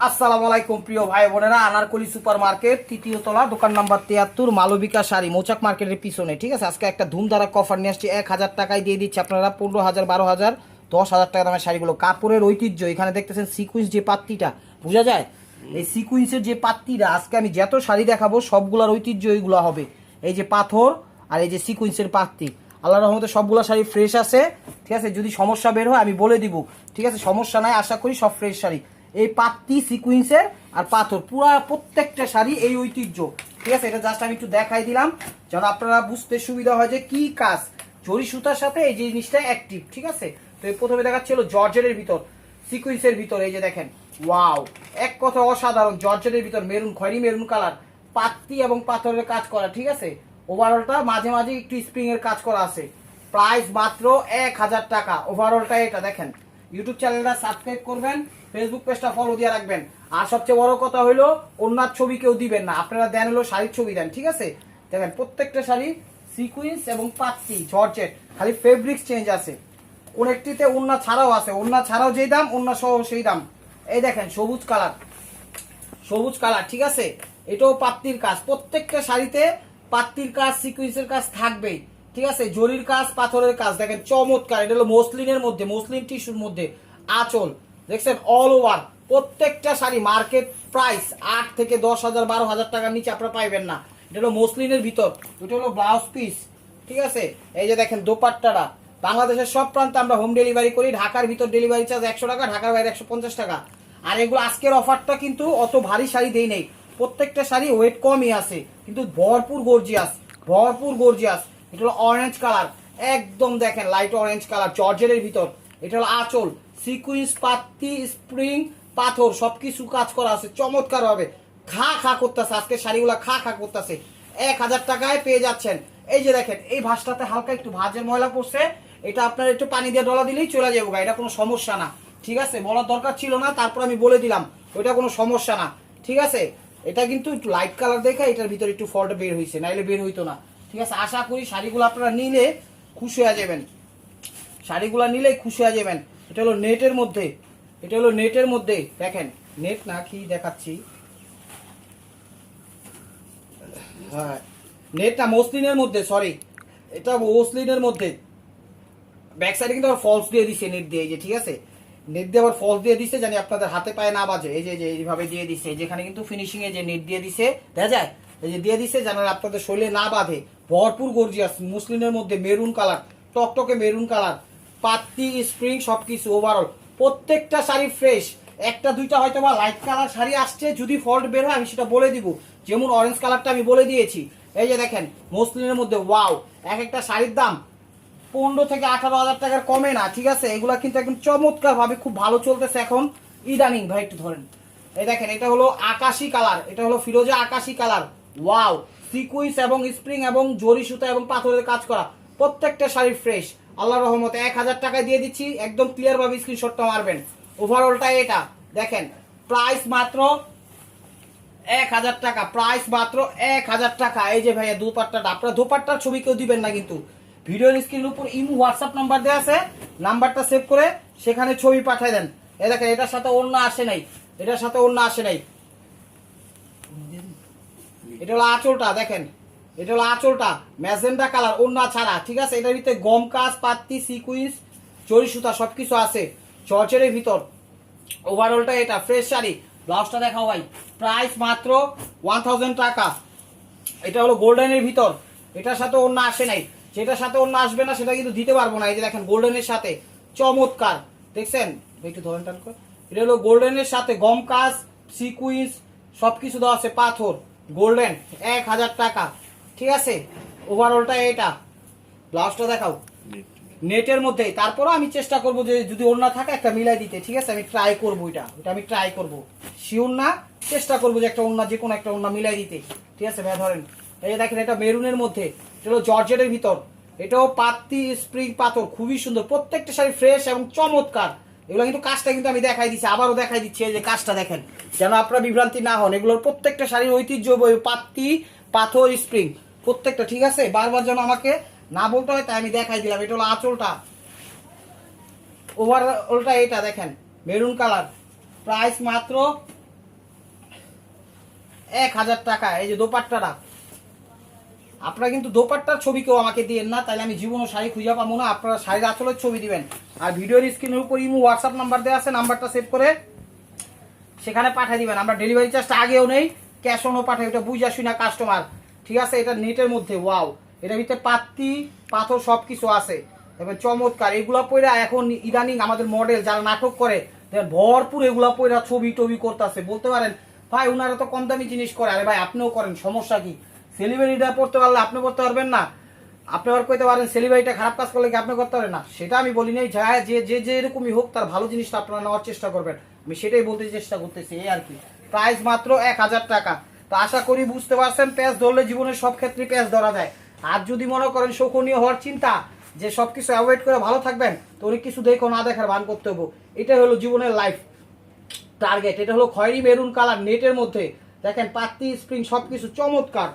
আসসালামু আলাইকুম প্রিয় ভাই বোনেরা, আনারকলি সুপার মার্কেট তৃতীয় তলা, দোকান নাম্বার 73, মালবিকা শাড়ি, মৌচাক মার্কেটের পিছনে। ঠিক আছে, আজকে একটা ধুমধারাক অফার নিয়ে আসছি। 1000 টাকায় দিয়ে দিচ্ছি আপনারা 15,000, 12,000, 10,000 টাকা দামের শাড়িগুলো। কাপড়ের ঐতিহ্য, এখানে দেখতেছেন সিকুয়েন্স যে পাত্তিটা বোঝা যায়, এই সিকুয়েন্সের যে পাত্তিটা, আজকে আমি যত শাড়ি দেখাবো সবগুলোর ঐতিহ্য এইগুলো হবে। এই যে পাথর আর এই যে সিকুয়েন্সের পাত্তি, আল্লাহর রহমতে সবগুলো শাড়ি ফ্রেশ আছে। ঠিক আছে, যদি সমস্যা বের হয় আমি বলে দিব। ঠিক আছে, সমস্যা নাই, আশা করি সব ফ্রেশ শাড়ি। এই পাত্তি সিকুয়েন্সের আর পাথর পুরা প্রত্যেকটা শাড়ি এই ঐতিহ্য। ঠিক আছে, এটা জাস্ট আমি একটু দেখাই দিলাম যেন আপনারা বুঝতে সুবিধা হয় যে কি কাজ। জরি সুতার সাথে এই জিনিসটা অ্যাক্টিভ। ঠিক আছে, তো প্রথমে দেখাচ্ছিল জর্জেটের ভিতর সিকুয়েন্সের ভিতর, এই যে দেখেন, ওয়াও, এক কথা অসাধারণ। জর্জেটের ভিতর মেরুন, খয়েরি মেরুন কালার, পাত্তি এবং পাথরের কাজ করা। ঠিক আছে, ওভারঅলটা মাঝে মাঝে একটু স্প্রিং এর কাজ করা আছে। প্রাইস মাত্র 1000 টাকা। ওভারঅলটা এটা দেখেন। ইউটিউব চ্যানেলটা সাবস্ক্রাইব করবেন, ফেসবুক পেজটা ফলো দিয়ে রাখবেন। আর সবচেয়ে বড় কথা হলো ওনার ছবি কেউ দিবেন না, আপনারা দেন হলো শাড়ির ছবি দেন। ঠিক আছে, দেখেন প্রত্যেকটা শাড়ি সিকুয়েন্স এবং পাত্তি জর্জেট, খালি ফেব্রিক্স চেঞ্জ আছে। কোন একটিতে ওন্না ছাড়াও আছে, ওন্না ছাড়াও যেই দাম ওন্না সহ সেই দাম। এই দেখেন সবুজ কালার, সবুজ কালার। ঠিক আছে, এটাও পাত্তির কাজ, প্রত্যেকটা শাড়িতে পাত্তির কাজ সিকুয়েন্সের কাজ থাকবেই। ঠিক আছে, জরির কাজ, পাথরের কাজ, দেখেন চমৎকার। এটা হলো মসলিনের মধ্যে, মসলিন টিস্যুর মধ্যে আঁচল দেখছেন, অল ওভার। প্রত্যেকটা শাড়ি মার্কেট প্রাইস 8 থেকে 10,000, 12,000 টাকার নিচে আপনারা পাইবেন না। এটা হলো মসলিনের ভিতর, এটা হলো ব্লাউজ পিস। ঠিক আছে, এই যে দেখেন দোপাট্টাটা, বাংলাদেশের সব প্রান্তে আমরা হোম ডেলিভারি করি। ঢাকার ভিতর ডেলিভারি চার্জ 100 টাকা, ঢাকার বাইরে 150 টাকা। আর এগুলো আজকের অফারটা কিন্তু অত ভারী শাড়ি দেই নেই, প্রত্যেকটা শাড়ি ওয়েট কমই আছে, কিন্তু ভরপুর গর্জিয়াস, ভরপুর গর্জিয়াস। এটা হলো অরেঞ্জ কালার, একদম দেখেন লাইট অরেঞ্জ কালার, জর্জেটের ভিতর। এটা হলো আঁচল, সিকুয়েন্স, পাত্তি, স্প্রিং, পাথর সবকিছু কাজ করা আছে চমৎকার ভাবে। খা খা করতেছে আজকে শাড়িগুলো, খা খা করতেছে। 1000 টাকায় পেয়ে যাচ্ছেন। এই যে দেখেন, এই ভাঁজটাতে হালকা একটু ভাঁজের ময়লা পড়ছে, এটা আপনার একটু পানি দিয়ে ডলা দিলেই চলে যাবো, এটা কোনো সমস্যা না। ঠিক আছে, বলার দরকার ছিল না, তারপর আমি বলে দিলাম, ওইটা কোনো সমস্যা না। ঠিক আছে, এটা কিন্তু একটু লাইট কালার দেখে এটার ভিতরে একটু ফল্ট বের হয়েছে, নাইলে বের হইতো না। ঠিক আছে, আশা করি শাড়িগুলো আপনারা নিলে খুশি হয়ে যাবেন, শাড়িগুলো নিলেই খুশি হয়ে যাবেন। এটা হলো নেটের মধ্যে, এটা হলো নেটের মধ্যে, দেখেন নেট না কি দেখাচ্ছি, হ্যাঁ নেট না, মসলিনের মধ্যে, সরি এটা মসলিনের মধ্যে। ব্যাক সাইডে কিন্তু আবার ফলস দিয়ে দিছে নেট দিয়ে, এই যে ঠিক আছে, নেট দিয়ে আবার ফলস দিয়ে দিছে জানি আপনাদের হাতে পায়ে না বাজে। এই যে এইভাবে দিয়ে দিছে, যেখানে কিন্তু ফিনিশিং এ যে নেট দিয়ে দিছে দেখা যায়, এই যে দিয়ে দিছে যেন আপনাদের শরীরে না বাঁধে। ভরপুর গর্জিয়াস মুসলিনের মধ্যে মেরুন কালার, টকটকে মেরুন কালার, পাত্তি, স্প্রিং সবকিছু ওভারঅল প্রত্যেকটা শাড়ি ফ্রেশ। একটা দুইটা হয়তো বা লাইট কালার শাড়ি আসছে, যদি ফল্ট বের হয় আমি সেটা বলে দিব, যেমন অরেঞ্জ কালারটা আমি বলে দিয়েছি। এই যে দেখেন মসলিনের মধ্যে, ওয়াও, এক একটা শাড়ির দাম 15 থেকে 18,000 টাকার কমে না। ঠিক আছে, এগুলা কিন্তু একদম চমৎকার ভাবে খুব ভালো চলতেছে এখন ইদানিং। ভাই একটু ধরেন, এই দেখেন এটা হলো আকাশি কালার, এটা হলো ফিরোজা আকাশি কালার, ওয়াও, সিকুইন্স এবং স্প্রিং এবং জরি সুতা এবং পাথরের কাজ করা, প্রত্যেকটা শাড়ি ফ্রেশ। আল্লাহর রহমতে 1000 টাকায় দিয়ে দিচ্ছি, একদম ক্লিয়ার ভাবে স্ক্রিনশটটা মারবেন। ওভারঅলটা এটা দেখেন, প্রাইস মাত্র 1000 টাকা, প্রাইস মাত্র 1000 টাকা। এই যে ভাইয়া দুপাট্টাটা, আপনারা দুপাট্টার ছবি কেউ দিবেন না কিন্তু, ভিডিওর স্ক্রিনের উপর ইমো হোয়াটসঅ্যাপ নাম্বার দেওয়া আছে, নাম্বারটা সেভ করে সেখানে ছবি পাঠিয়ে দেন। এই দেখেন এটার সাথে ওড়না আসে নাই, এটার সাথে ওড়না আসে নাই। এটা হলো আঁচলটা দেখেন, এটা হলো আঁচলটা ম্যাজেন্ডা কালার, ওড়না ছাড়া। ঠিক আছে, এটার ভিতরে গম কাজ, পাত্তি, সিকুইন্স, জরি সুতা সবকিছু আছে জর্জেটের ভিতর। ওভারঅলটা এটা ফ্রেশ শাড়ি। ব্লাউজটা দেখাও ভাই, প্রাইস মাত্র 1000 টাকা। এটা হলো গোল্ডেনের ভিতর, এটার সাথে অন্য আসে নাই, যেটার সাথে অন্য আসবে না সেটা কিন্তু দিতে পারবো না। এই যে দেখেন গোল্ডেনের সাথে চমৎকার, দেখছেন একটু ধরেন টান করে। এটা হলো গোল্ডেনের সাথে গম কাজ, সিকুইন্স সবকিছু দেওয়া আছে, পাথর গোল্ডেন, 1000 টাকা। ঠিক আছে, ওভারঅলটা এটা। ব্লাউজটা দেখাও নেটের মধ্যেই, তারপরও আমি চেষ্টা করবো যে যদি অন্য থাকে একটা মিলাই দিতে। ঠিক আছে, আমি ট্রাই করবো, এটা আমি ট্রাই করবো, শিওর না, চেষ্টা করবো যে একটা অন্য, যে কোনো একটা অন্য মিলাই দিতে। ঠিক আছে ভাই ধরেন, এই যে দেখেন এটা মেরুনের মধ্যে, এটা হলো জর্জেটের ভিতর, এটাও পাত্তি, স্প্রিং, পাথর খুবই সুন্দর, প্রত্যেকটা শাড়ি ফ্রেশ এবং চমৎকার। এগুলো কিন্তু কাজটা কিন্তু আমি দেখাই দিচ্ছি, আবারও দেখাই দিচ্ছি, এই যে কাজটা দেখেন, যেন আপনারা বিভ্রান্তি না হন। এগুলোর প্রত্যেকটা শাড়ির ঐতিহ্য, পাত্তি, পাথর, স্প্রিং প্রত্যেকটা। ঠিক আছে, বারবার যেন আমাকে না বলতে হয়, তাই আমি দেখাই দিলাম। এটা হলো আঁচলটা, ওভারঅলটা এটা দেখেন মেরুন কালার, প্রাইস মাত্র 1000 টাকা। এই যে দোপাট্টাটা, আপনারা কিন্তু দোপাট্টার ছবি কেউ আমাকে দিয়েন না, তাহলে আমি জীবনও শাড়ি খুঁজে পাবো না। আপনারা শাড়ির আঁচলের ছবি দিবেন। আর ভিডিওর স্ক্রিনের উপর ইমো হোয়াটসঅ্যাপ নাম্বার দেওয়া আছে, নাম্বারটা সেভ করে সেখানে পাঠিয়ে দিবেন। আমরা ডেলিভারি চার্জটা আগেও নেই, ক্যাশ অনও পাঠাই, ওটা বুঝে আসি না কাস্টমার, ঠিক আছে। এটা নেটের মধ্যে, ওয়াও, এটার ভিতরে পাত্তি পাথর সব কিছু আছে, এবার চমৎকার। এগুলা পয়রা এখন ইদানিং আমাদের মডেল যারা নাটক করে ভরপুর এগুলা পয়রা ছবি টবি করতেছে। বলতে পারেন ভাই ওনারা তো কম দামি জিনিস করে, আরে ভাই আপনিও করেন, সমস্যা কি? সেলিব্রিটিটা পড়তে পারলে আপনি করতে পারবেন না? আপনি আবার কইতে পারেন সেলিব্রিটিটা খারাপ কাজ করলে কি আপনি করতে পারেন না? সেটা আমি বলি নাই, যে যে যে এরকমই হোক তার ভালো জিনিসটা আপনারা নেওয়ার চেষ্টা করবেন, আমি সেটাই বলতে চেষ্টা করতেছি, এই আর কি। প্রাইস মাত্র 1000 টাকা। তো আশা করি বুঝতে পারছেন, প্যাঁচ ধরলে জীবনের সব ক্ষেত্রে প্যাঁচ ধরা যায়। আর যদি মনে করেন শোকনীয় হওয়ার চিন্তা, যে সব কিছু অ্যাভয়েড করে ভালো থাকবেন, তো অনেক কিছু দেখো না দেখার ভান করতে হবো। এটাই হলো জীবনের লাইফ টার্গেট। এটা হলো খয়েরি মেরুন কালার নেটের মধ্যে, দেখেন পাত্তি স্প্রিং সব কিছু চমৎকার।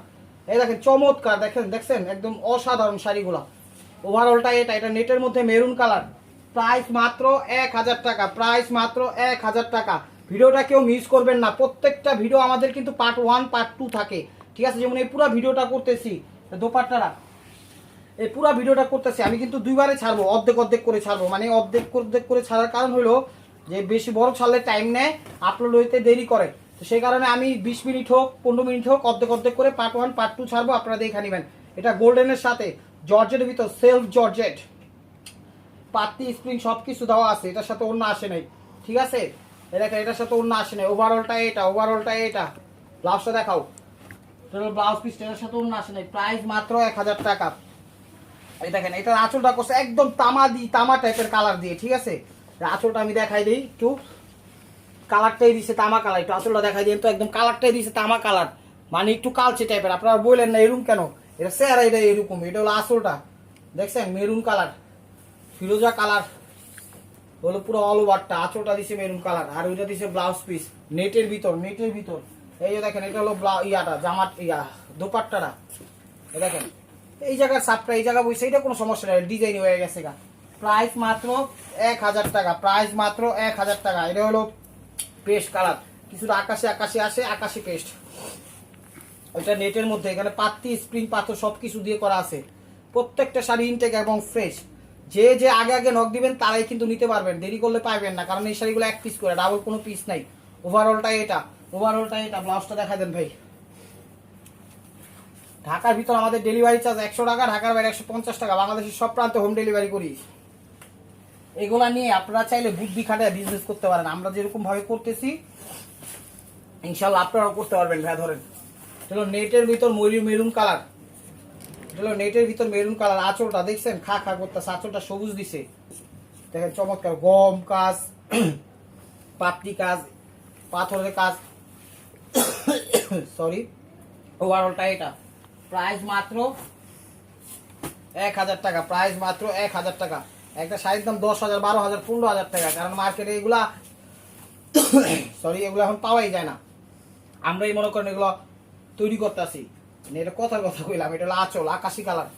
এই দেখেন চমৎকার, দেখেন দেখছেন একদম অসাধারণ শাড়িগুলা। ওভারঅলটা এটা নেটের মধ্যে মেরুন কালার। প্রাইস মাত্র 1000 টাকা, প্রাইস মাত্র 1000 টাকা। ভিডিওটা কেউ মিস করবেন না, প্রত্যেকটা ভিডিও আমাদের কিন্তু পার্ট 1 পার্ট 2 থাকে, ঠিক আছে। যেমন এই পুরো ভিডিওটা করতেছি, দোপাট্টারা এই পুরো ভিডিওটা করতেছি আমি কিন্তু দুইবারে ছাড়বো, অর্ধেক অর্ধেক করে ছাড়বো। মানে অর্ধেক অর্ধেক করে ছাড়ার কারণ হলো যে বেশি বড় ছাড়লে টাইম নেয়, আপলোড হইতে দেরি করে, তো সেই কারণে আমি 20 মিনিট হোক 15 মিনিট হোক অর্ধেক অর্ধেক করে পার্ট 1 পার্ট 2 ছাড়বো, আপনারা দেখে নেবেন। এটা গোল্ডেনের সাথে জর্জেটের ভিতর, সেলফ জর্জেট, পাত্তি স্প্রিং সব কিছু দেওয়া আছে। এটার সাথে অন্য আসে নাই, ঠিক আছে। দেখেন এটার সাথে অন্য আসে নাই। ওভারঅলটা এটা, ওভারঅলটা এটা। ব্লাউজটা দেখাও, ব্লাউজ পিসটা এটার সাথে অন্য আসে নাই। প্রাইস মাত্র 1000 টাকা। এই দেখেন এটার আঁচলটা করছে একদম তামা টাইপের কালার দিয়ে, ঠিক আছে। আঁচলটা আমি দেখাই দিই একটু, কালারটাই দিছে তামা কালার। একটু আঁচলটা দেখাই দিই, তো একদম কালারটাই দিছে তামা কালার, মানে একটু কালচে টাইপের। আপনারা বললেন না এরকম কেন, এটা চেহারা এটা এরকম। এটা হলো আঁচলটা, দেখছেন মেরুন কালার, ফিরোজা কালার হলো পুরো অল ওভারটা। আঁচলটা দিছে মেরুন কালার, আর ওইটা দিছে ব্লাউজ পিস নেটের ভিতর, নেটের ভিতর। এই যে দেখেন এটা হলো ইয়াটা জামার দোপাট্টাটা, দেখেন এই জায়গার সাপটা এই জায়গা বইছে, এটা কোনো সমস্যা নেই, ডিজাইন হয়ে গেছে গা। প্রাইস মাত্র 1000 টাকা, প্রাইস মাত্র 1000 টাকা। এটা হলো পেস্ট কালার, কিছুটা আকাশে আকাশে আসে, আকাশি পেস্ট। ওইটা নেটের মধ্যে, এখানে পাত্তি স্প্রিং পাথর সব কিছু দিয়ে করা আছে। প্রত্যেকটা শাড়ি ইনটেক এবং ফ্রেশ। যে যে আগে আগে নক দিবেন তারাই কিন্তু নিতে পারবেন, দেরি করলে পাইবেন না, কারণ এই শাড়িগুলো এক পিস করে, ডাবল কোনো পিস নাই। ওভারঅলটা এটা, ওভারঅলটা এটা। ব্লাউজটা দেখা দেন ভাই। ঢাকার ভিতর আমাদের ডেলিভারি চার্জ 100 টাকা, ঢাকার বাইরে 150 টাকা। বাংলাদেশের সব প্রান্তে হোম ডেলিভারি করি। এগুলা নিয়ে আপনারা চাইলে বুদ্ধি খাটায় বিজনেস করতে পারেন, আমরা যেরকম ভাবে করতেছি ইনশাল্লাহ আপনারাও করতে পারবেন ভাই। ধরেন চলো নেটের ভিতর মেরুন কালার, চলো নেটের ভিতর মেরুন কালার। আঁচলটা দেখছেন খা খা করতেছে, আঁচলটা সবুজ দিছে, দেখেন চমৎকার। গম কাজ, পাপড়ি কাজ, পাথরের কাজ, সরি। ওভারঅলটা এটা। প্রাইস মাত্র 1000 টাকা, প্রাইস মাত্র 1000 টাকা। একটা শাড়ির দাম 10,000 12,000 15,000 টাকা, কারণ মার্কেটে এগুলা সরি এগুলো এখন পাওয়াই যায় না। আমরাই মনে করেন এগুলো তৈরি করতেছি, এটা কথার কথা কইলাম। এটা হলো আঁচল আকাশি কালার,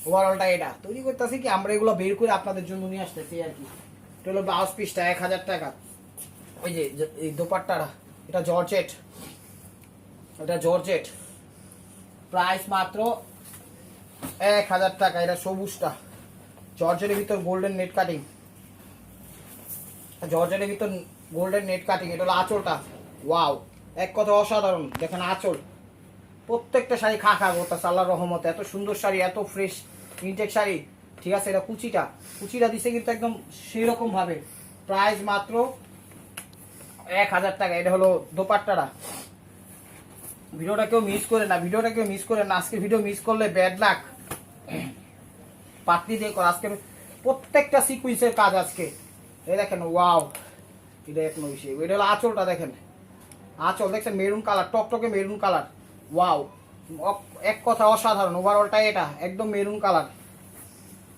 ওভারঅলটা এটা তৈরি করতেছি কি আমরা এগুলো বের করে আপনাদের জন্য নিয়ে আসতেছি আর কি। এটা হলো ব্লাউজ পিসটা 1000 টাকা। ওই যে এই দোপাট্টাটা, এটা জর্জেট, এটা জর্জেট। প্রাইস মাত্র 1000 টাকা। এটা সবুজটা জর্জেটের ভিতর গোল্ডেন নেট কাটিং, জর্জেটের ভিতর গোল্ডেন নেট কাটিং। এটা হলো আঁচলটা, ওয়াও, এক কথা অসাধারণ। দেখেন আঁচল, প্রত্যেকটা শাড়ি খা খা করতেছে আল্লাহর রহমতে। এত সুন্দর শাড়ি, এত ফ্রেশ ইনটেক শাড়ি, ঠিক আছে। এটা কুচিটা দিছে কিন্তু একদম সেই রকম ভাবে। প্রাইস মাত্র 1000 টাকা। এটা হলো দোপাট্টাটা। ভিডিওটা কেউ মিস করে না, ভিডিওটা কেউ মিস করে না। আজকে ভিডিও মিস করলে ব্যাড লাক। পাতলি দিয়ে করা আজকে প্রত্যেকটা সিকুয়েন্সের কাজ আজকে। এই দেখেন ওয়াও, এটা এক নইছে। এটা হলো আঁচলটা, দেখেন আঁচল দেখছেন মেরুন কালার, টকটকে মেরুন কালার, ওয়াও, এক কথা অসাধারণ। ওভারঅলটা এটা একদম মেরুন কালার।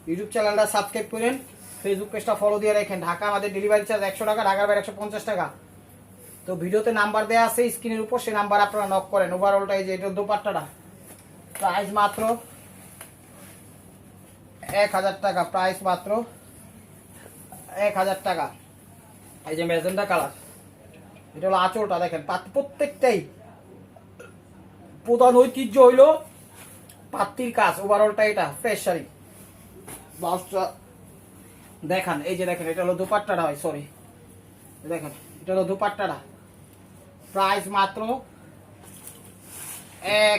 ইউটিউব চ্যানেলটা সাবস্ক্রাইব করেন, ফেসবুক পেজটা ফলো দিয়ে রাখেন। ঢাকা আমাদের ডেলিভারি চার্জ 100 টাকা, ঢাকার বাইরে 150 টাকা। তো ভিডিওতে নাম্বার দেওয়া আছে স্ক্রিনের উপর, সেই নাম্বার আপনারা নক করেন। ওভারঅলটা এই যে এটা দোপাট্টাটা, প্রাইস মাত্র 1000 টাকা, প্রাইস মাত্র 1000 টাকা। এই যে ম্যাজেন্ডা কালার, এটা হলো আঁচলটা, দেখেন প্রত্যেকটাই প্রধান ঐতিহ্য হইলো পাত্তির কাজ, ওভারঅলটা এটা ফ্রেশ শাড়ি। ব্লাউজটা দেখান, এই যে দেখেন এটা হলো দোপাট্টাটা, হয় সরি দেখেন এটা হলো দোপাট্টাটা। প্রাইস মাত্র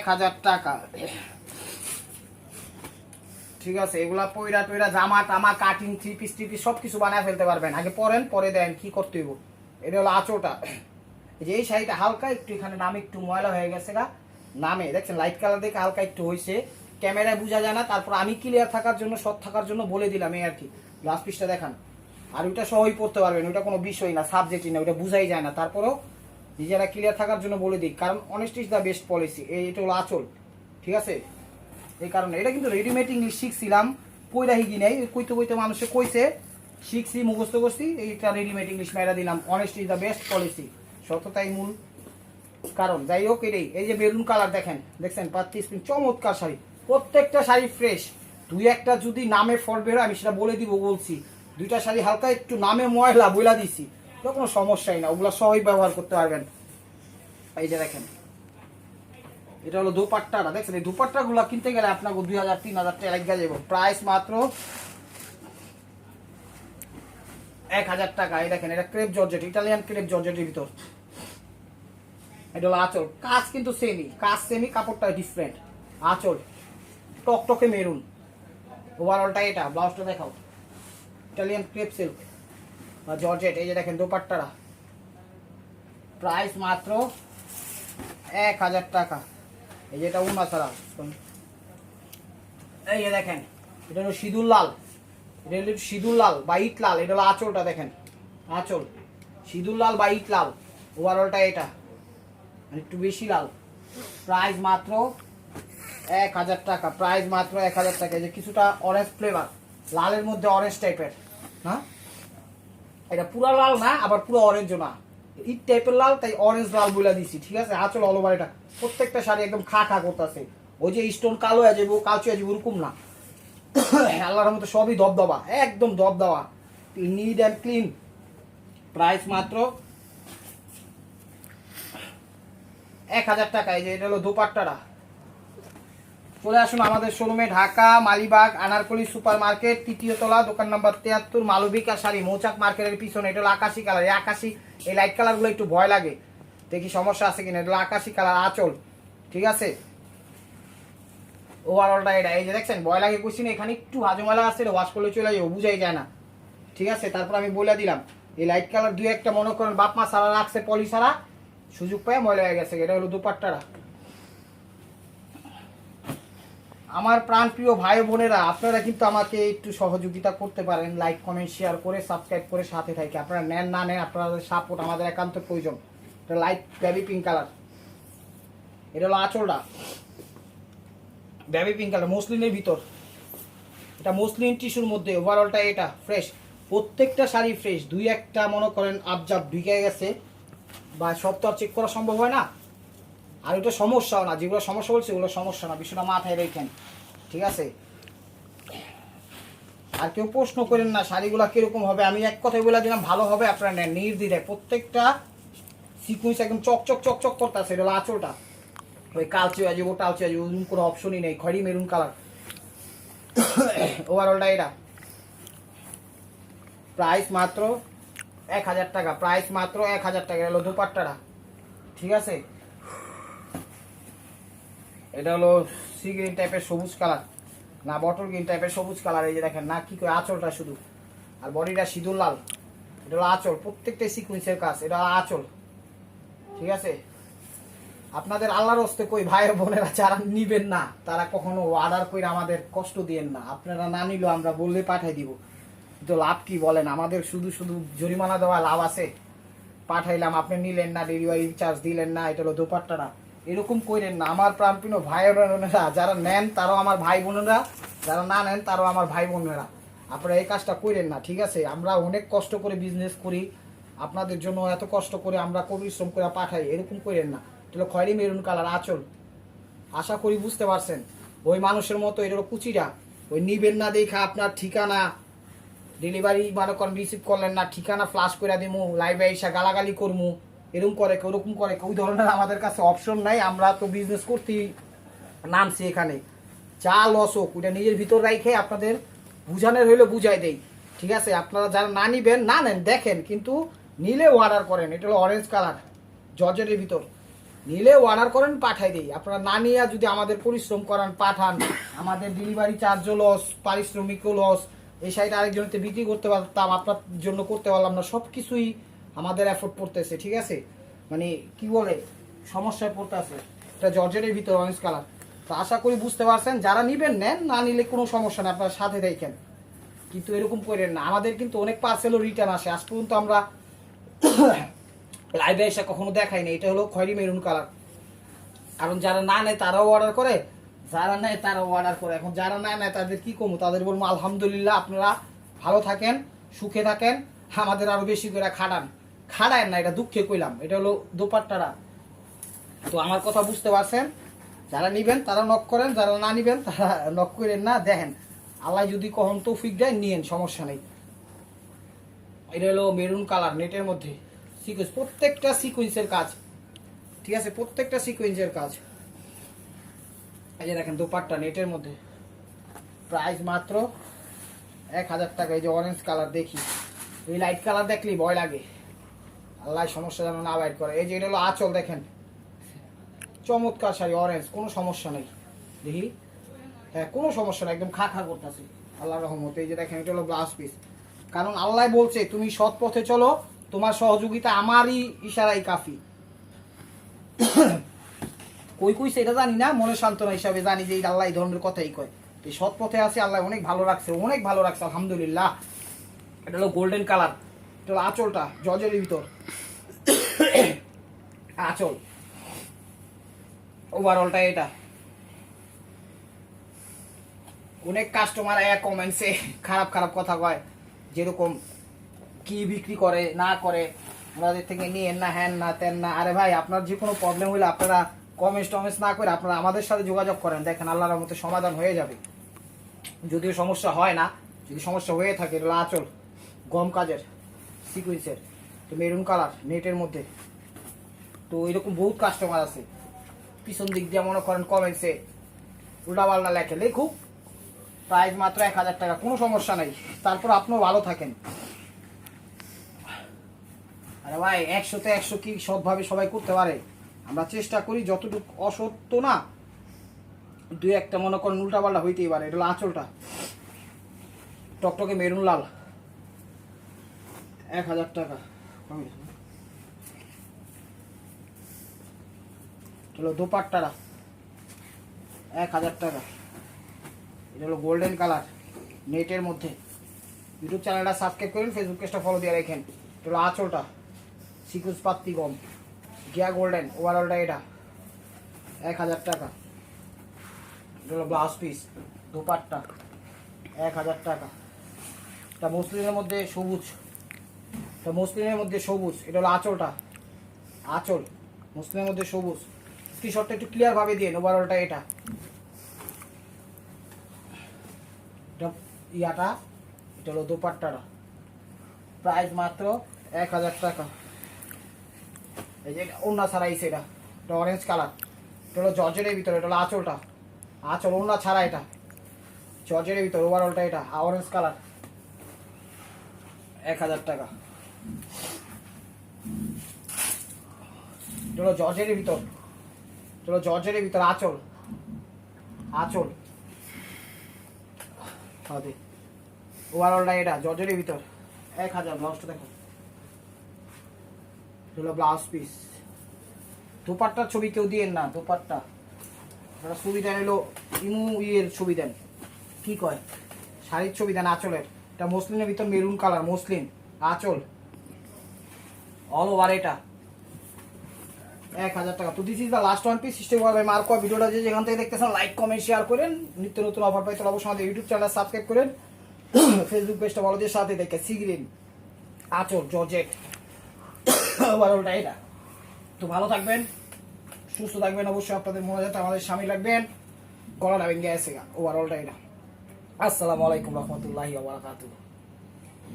1000 টাকা। ঠিক আছে, এগুলা পয়রা টয়রা জামা টামা কাটিং থ্রি পিস সবকিছু বানায় ফেলতে পারবেন। আগে পরেন, পরে দেন কি করতে হইব। এটা হলো আঁচলটা। যে এই শাড়িটা হালকা একটু এখানে নামে একটু ময়লা হয়ে গেছে গা, নামে দেখছেন লাইট কালার দেখে হালকা একটু হয়েছে, ক্যামেরায় বোঝা যায় না। তারপর আমি ক্লিয়ার থাকার জন্য, সৎ থাকার জন্য বলে দিলাম এই আর কি। লাস্ট পিসটা দেখান। আর ওইটা সহই পড়তে পারবেন, ওইটা কোনো বিষয় না, সাবজেক্টই না, ওইটা বুঝাই যায় না। তারপরেও নিজেরা ক্লিয়ার থাকার জন্য বলে দিই, কারণ honest is the best policy. এটা হলো আঁচল, ঠিক আছে। এই কারণে এটা কিন্তু রেডিমেড ইংলিশ শিখছিলাম, কইরা হিগি নাই, কইতে কইতে মানুষে কইছে, শিখছি, মুখস্থ করছি, এইটা রেডিমেড ইংলিশ মেয়েরা দিলাম। Honest is the best policy, সততাই মূল কারণ। যাই হোক, এটাই এই যে মেরুন কালার দেখেন, দেখছেন পাত্তি স্প্রিং, চমৎকার শাড়ি, প্রত্যেকটা শাড়ি ফ্রেশ। দুই একটা যদি নামে ফল্ট বেরো আমি সেটা বলে দিব, বলছি। দুইটা শাড়ি হালকা একটু নামে ময়লা বইলা দিছি, এটা কোনো সমস্যাই না, ওগুলো সবাই ব্যবহার করতে পারবেন। এই যে দেখেন এটা হলো দোপাট্টাটা, দেখছেন এই দোপাট্টা গুলা কিনতে গেলে আপনাকে 2000-3000 টাকা লাগা যাবে। প্রাইস মাত্র 1000 টাকা। এই দেখেন এটা ক্রেপ জর্জেট, ইটালিয়ান ক্রেপ জর্জেটের ভিতর। এটা হলো আঁচল, কাজ কিন্তু সেমি, কাজ সেমি, কাপড়টা ডিফারেন্ট। আঁচল টকটকে মেরুন, ওভারঅলটা এটা। ব্লাউজটা দেখাও, ইটালিয়ান ক্রেপ সিল্ক বা জর্জেট। এই যে দেখেন দোপাট্টাটা, প্রাইস মাত্র 1000 টাকা। এই যে এটা উন্না ছাড়া, এই যে দেখেন এটা হলো সিঁদুর লাল, এটা হলো সিঁদুর লাল বা ইট লাল। এটা হলো আঁচলটা দেখেন, আঁচল সিঁদুর লাল বা ইট লাল, ওভারঅলটা এটা একটু বেশি লাল। প্রাইস মাত্র 1000 টাকা, প্রাইস মাত্র 1000 টাকা। এই যে কিছুটা অরেঞ্জ ফ্লেভার, লালের মধ্যে অরেঞ্জ টাইপের, হ্যাঁ এটা পুরা লাল না, আবার পুরো অরেঞ্জও না, ইট টাইপের লাল, তাই অরেঞ্জ লাল বলে দিছি, ঠিক আছে। আঁচল অল ওভার এটা, প্রত্যেকটা শাড়ি একদম খা খা করতেছে। ওই যে স্টোন কালো হয়ে যাবো, কালচে হয়ে যাবো, ওরকম না। আল্লাহর মতো সবই দবদবা, একদম দবদবা, নিট অ্যান্ড ক্লিন। প্রাইস মাত্র 1000 টাকা। এই যে এটা হলো দোপাট্টাটা। চলে আসুন আমাদের শোরুমে, ঢাকা মালিবাগ আনারকলি সুপার মার্কেট, 3য় তলা, দোকান নাম্বার 73, মালবিকা শাড়ি, মৌচাক মার্কেটের পিছনে। এটা হলো আকাশি কালার, এই আকাশি এই লাইট কালারগুলো একটু ভয় লাগে, দেখি সমস্যা আছে কিনা। এটা হলো আকাশি কালার আঁচল, ঠিক আছে। ওভারঅলটা এটা, এই যে দেখছেন ভয় লাগে কুচি না, এখানে একটু হাজমেলা আছে, ওয়াশ করলে চলে যাবে, বুঝাই যায় না, ঠিক আছে। তারপর আমি বলে দিলাম এই লাইট কালার দুই একটা মনে করেন বাপ মা সারা রাখছে, পলি সারা, সুযোগ পায় ময়লা হয়ে গেছে। এটা হলো দুপাট্টারা। আমার প্রাণপ্রিয় ভাই বোনেরা, আপনারা কিন্তু আমাকে একটু সহযোগিতা করতে পারেন, লাইক কমেন্ট শেয়ার করে সাবস্ক্রাইব করে সাথে থাকে। আপনারা নেন না নেন, আপনাদের সাপোর্ট আমাদের একান্ত প্রয়োজন। এটা লাইট বেবি পিঙ্ক কালার, এটা হলো আঁচলটা বেবি পিঙ্ক কালার, মসলিনের ভিতর, এটা মসলিন টিস্যুর মধ্যে। ওভারঅলটা এটা ফ্রেশ, প্রত্যেকটা শাড়ি ফ্রেশ। দুই একটা মনে করেন আবজাব ঢুকে গেছে, বা সব তো আর চেক করা সম্ভব হয় না। আর ওইটা সমস্যাও না, যেগুলো সমস্যা বলছে ওগুলো সমস্যা না, বিষয়টা মাথায় রেখেন, ঠিক আছে। আর কেউ প্রশ্ন করেন না শাড়িগুলো কিরকম হবে, আমি এক কথায় বলে দিলাম ভালো হবে, আপনারা নেন নির্দ্বিধায়। প্রত্যেকটা সিকুয়েন্স একদম চকচক চকচক করতেছে। এটা হলো আঁচলটা, ওই কালচে আছে ও টালচে আছে, ওরকম কোনো অপশনই নেই, খড়ি মেরুন কালার। ওভারঅলটা এটা, প্রাইস মাত্র 1000 টাকা, প্রাইস মাত্র 1000 টাকা। এটা হলো দুপাট্টাটা, ঠিক আছে। এটা হলো সি গ্রিন টাইপের সবুজ কালার, না বটল গ্রিন টাইপের সবুজ কালার। এই যে দেখেন না কি করে আঁচলটা শুধু, আর বডিটা সিঁদুর লাল। এটা হলো আঁচল, প্রত্যেকটাই সিকুয়েন্সের কাজ। এটা আঁচল, ঠিক আছে। আপনাদের আল্লাহর হস্তে কই ভাই বোনেরা যারা নিবেন না, তারা কখনো অর্ডার করে আমাদের কষ্ট দিয়েন না। আপনারা না নিলেও আমরা বললে পাঠাই দিব, তো লাভ কি বলেন? আমাদের শুধু শুধু জরিমানা দেওয়া লাভ আছে? পাঠাইলাম, আপনি নিলেন না, ডেলিভারি চার্জ দিলেন না, এটা হলো দোপাট্টাটা। এরকম করেন না আমার প্রাণপ্রিয় ভাই বোনেরা। যারা নেন তারাও আমার ভাই বোনেরা, যারা না নেন তারাও আমার ভাই বোনেরা। আপনারা এই কাজটা করেন না, ঠিক আছে। আমরা অনেক কষ্ট করে বিজনেস করি, আপনাদের জন্য এত কষ্ট করে আমরা পরিশ্রম করে পাঠাই, এরকম করেন না। এটা হলো খয়েরি মেরুন কালার আঁচল, আশা করি বুঝতে পারছেন। ওই মানুষের মতো এটা হলো কুচিটা, ওই নিবেন না দেখা আপনার ঠিকানা ডেলিভারি মনে করেন রিসিভ করলেন না, ঠিকানা ফ্লাশ করে দিমু, লাইভে এসে গালাগালি করমু, এরকম করে কেউ ওরকম করে ওই ধরনের আমাদের কাছে অপশন নাই। আমরা তো বিজনেস করতেই নামছি এখানে, যা লস হোক ওইটা নিজের ভিতর রাখে আপনাদের বুঝানোর হইলে বুঝাই দেই, ঠিক আছে? আপনারা যারা না নিবেন না নেন, দেখেন কিন্তু নিলে অর্ডার করেন। এটা হলো অরেঞ্জ কালার জর্জেটের ভিতর, নিলে অর্ডার করেন, পাঠাই দিই। আপনারা না নিয়ে যদি আমাদের পরিশ্রম করান, পাঠান, আমাদের ডেলিভারি চার্জও লস, পারিশ্রমিকও লস, এই সাইডে আরেকজনকে বিক্রি করতে পারতাম, আপনার জন্য করতে পারলাম না, সব কিছুই আমাদের এফোর্ট পড়তেছে, ঠিক আছে? মানে কি বলে সমস্যায় পড়তেছে। এটা জর্জেটের ভিতর অরেঞ্জ কালার। তো আশা করি বুঝতে পারছেন, যারা নিবেন নেন, না নিলে কোনো সমস্যা নেই, আপনারা সাথে দেখেন, কিন্তু এরকম করেন না। আমাদের কিন্তু অনেক পার্সেলও রিটার্ন আসে, আজ পর্যন্ত আমরা লাইভে এসে কখনো দেখাই না। এটা হলো খয়েরি মেরুন কালার। কারণ যারা না নেয় তারাও অর্ডার করে, যারা নেয় তারাও অর্ডার করে। এখন যারা না নেয় তাদের কি কমু? তাদের বলবো আলহামদুলিল্লাহ, আপনারা ভালো থাকেন, সুখে থাকেন, আমাদের আরো বেশি করে খাটান। খাটায় না, এটা দুঃখে কইলাম। এটা হলো দোপাট্টারা। তো আমার কথা বুঝতে পারছেন, যারা নিবেন তারা নক করেন, যারা না নিবেন তারা নক করেন না। দেখেন আল্লাহ যদি কখন তৌফিক দেয় নিয়েন, সমস্যা নেই। এটা হলো মেরুন কালার নেটের মধ্যে সিকোয়েন্স, প্রত্যেকটা সিকোয়েন্সের কাজ, ঠিক আছে? প্রত্যেকটা সিকোয়েন্সের কাজ। এই যে দেখেন দোপাট্টা নেটের মধ্যে, প্রাইস মাত্র 1000 টাকা। এই যে অরেঞ্জ কালার, দেখি এই লাইট কালার দেখলেই ভয় লাগে, আল্লাহ সমস্যা যেন না বাইর করে। এই যে এটা হলো আঁচল, দেখেন চমৎকার শাড়ি, অরেঞ্জ, কোনো সমস্যা নেই। দেখি, হ্যাঁ কোনো সমস্যা নেই, একদম খা খা করতেছে আল্লাহর রহমতে। এই যে দেখেন এটা হলো ব্লাউজ পিস। কারণ আল্লাহ বলছে তুমি সৎ পথে চলো, তোমার সহযোগিতা আমারই ইশারাই কাফি। কই কই সেটা জানি না, মনে সান্ত্বনা হিসাবে জানি যে আল্লাহ এই ধরনের কথাই কয়। এই সৎ পথে আছে, আল্লাহ অনেক ভালো রাখছে, অনেক ভালো রাখছে আলহামদুলিল্লাহ। এটা হলো গোল্ডেন কালার, এটা হলো আঁচলটা জর্জের ভিতর, আঁচল ওভারঅলটা এটা। অনেক কাস্টমার এক কমেন্টসে খারাপ খারাপ কথা কয়, যেরকম কি বিক্রি করে না করে, আমাদের থেকে নিয়েন না, হ্যান না তেন না। আরে ভাই, আপনার যে কোনো প্রবলেম হলে আপনারা কমেন্টস টমেন্টস না করে আপনারা আমাদের সাথে যোগাযোগ করেন, দেখেন আল্লাহর রহমতে সমাধান হয়ে যাবে। যদিও সমস্যা হয় না, যদি সমস্যা হয়ে থাকে, এটা আঁচল গম কাজের সিকুয়েন্সের, তো মেরুন কালার নেটের মধ্যে। তো এরকম বহুত কাস্টমার আছে, পিছন দিক দিয়ে মনে করেন কমেন্টসে উল্টাপাল্টা লেখে, লেখুক, প্রাইস মাত্র 1000 টাকা, কোনো সমস্যা নেই। তারপর আপনিও ভালো থাকেন। আরে ভাই, 100-তে 100 কি সৎভাবে সবাই করতে পারে? আমরা চেষ্টা করি, যতটুকু অসত্য না, দুই একটা মনে করেন উল্টাপাল্টা হইতেই পারে। এটা হলো আঁচলটা টকটকে মেরুন লাল, 1000 টাকা। হলো দোপাট্টারা 1000 টাকা। এটা হলো গোল্ডেন কালার নেটের মধ্যে। ইউটিউব চ্যানেলটা সাবস্ক্রাইব করেন, ফেসবুক পেজটা ফলো দিয়ে রাখেন। এটা হলো আঁচলটা সিকুয়েন্স পাত্তি গম গিয়া গোল্ডেন, ওভারঅলটা এটা 1000 টাকা। এটা হলো ব্লাউজ পিস, দোপাট্টা 1000 টাকা। এটা মসলিনের মধ্যে সবুজ, এটা মসলিনের মধ্যে সবুজ। এটা হলো আঁচলটা, আঁচল মসলিনের মধ্যে সবুজ। স্ক্রিনশটটা একটু ক্লিয়ার ভাবে দিয়ে, ওভারঅলটা এটা। ইয়াটা এটা হলো দোপাট্টাটা, প্রাইস মাত্র 1000 টাকা। এই যে ওড়না ছাড়াই সেটা, এটা অরেঞ্জ কালার, এটা হলো জর্জেটের ভিতরে। এটা হলো আঁচলটা, আঁচল ওড়না ছাড়া, এটা জর্জেটের ভিতরে, ওভারঅলটা এটা অরেঞ্জ কালার 1000 টাকা। এটা হলো জর্জেটের ভিতর, এটা হলো জর্জেটের ভিতর আঁচল, আঁচল হবে ওভারঅলটা এটা জর্জেটের ভিতর 1000। ব্লাউজটা দেখো, এটা হলো ব্লাউজ পিস। দোপাট্টার ছবি কেউ দিয়েন না, দোপাট্টা আপনারা ছবি দেন হলো ইমু ইয়ের ছবি দেন, কি কয় শাড়ির ছবি দেন আঁচলের। এটা মসলিনের ভিতর মেরুন কালার, মসলিন আঁচল অল ওভার, এটা 1000 টাকা। তো this is the last one piece. System ভাবে মার্ক করা ভিডিওটা যে যেখান থেকে দেখতেছেন লাইক কমেন্ট শেয়ার করেন। নিত্য নতুন অফার পাইতে অবশ্যই আমাদের ইউটিউব চ্যানেল সাবস্ক্রাইব করেন, ফেসবুক পেজটা বড়দের সাথে দেখে সিগ্রিন আঁচল জর্জেট ওভারঅলটা এটা। তো ভালো থাকবেন, সুস্থ থাকবেন, অবশ্যই আপনাদের মনে যাতে আমাদের স্বামী লাগবেন, গলা ভেঙে গেছে ওভারঅলটা এটা। আসসালামু আলাইকুম রহমতুল্লাহি ওয়া বারাকাতুহু।